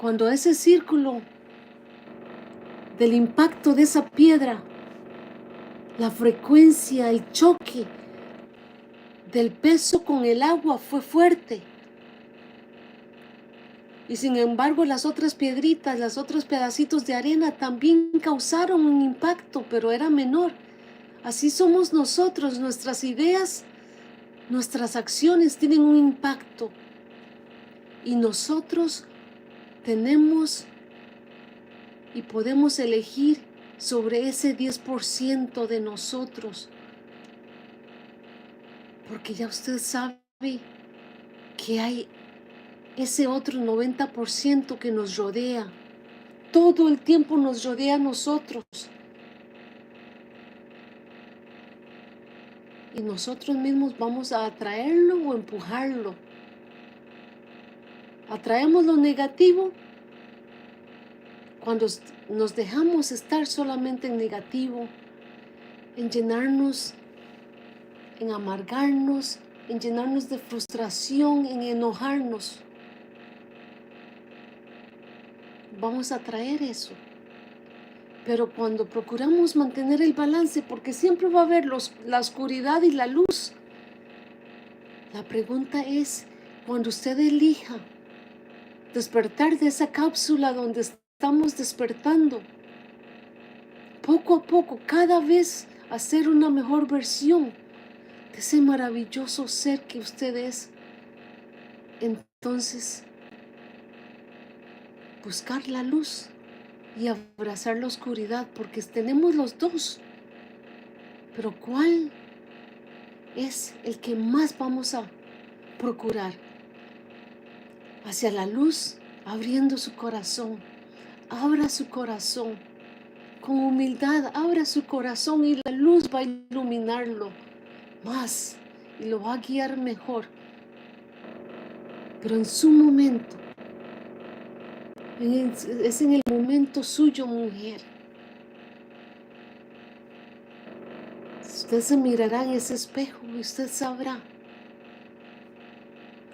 A: Cuando ese círculo del impacto de esa piedra, la frecuencia, el choque del peso con el agua fue fuerte. Y sin embargo las otras piedritas, los otros pedacitos de arena también causaron un impacto, pero era menor. Así somos nosotros, nuestras ideas, nuestras acciones tienen un impacto. Y nosotros tenemos y podemos elegir sobre ese 10% de nosotros. Porque ya usted sabe que hay ese otro 90% que nos rodea. Todo el tiempo nos rodea a nosotros. Y nosotros mismos vamos a atraerlo o empujarlo. Atraemos lo negativo cuando nos dejamos estar solamente en negativo, en llenarnos, en amargarnos, en llenarnos de frustración, en enojarnos. Vamos a atraer eso. Pero cuando procuramos mantener el balance, porque siempre va a haber la oscuridad y la luz, la pregunta es, cuando usted elija despertar de esa cápsula donde estamos despertando, poco a poco, cada vez hacer una mejor versión de ese maravilloso ser que usted es, entonces buscar la luz y abrazar la oscuridad, porque tenemos los dos. Pero ¿cuál es el que más vamos a procurar? Hacia la luz, abriendo su corazón. Abra su corazón. Con humildad, abra su corazón y la luz va a iluminarlo más y lo va a guiar mejor. Pero en su momento, es en el momento suyo, mujer. Usted se mirará en ese espejo y usted sabrá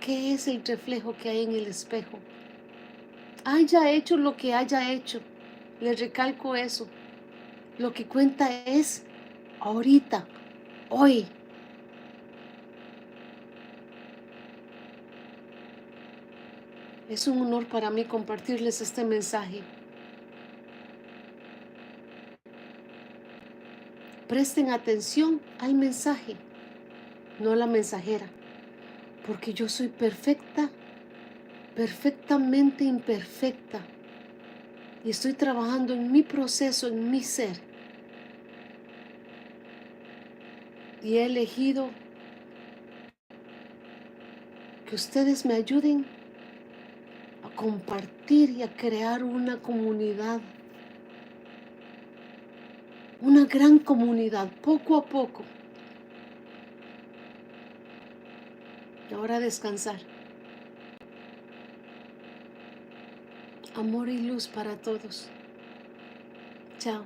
A: qué es el reflejo que hay en el espejo. Haya hecho lo que haya hecho, le recalco eso. Lo que cuenta es ahorita, hoy. Es un honor para mí compartirles este mensaje. Presten atención al mensaje, no a la mensajera, porque yo soy perfecta, perfectamente imperfecta, y estoy trabajando en mi proceso, en mi ser. Y he elegido que ustedes me ayuden a compartir y a crear una comunidad, una gran comunidad, poco a poco. Ahora descansar. Amor y luz para todos. Chao.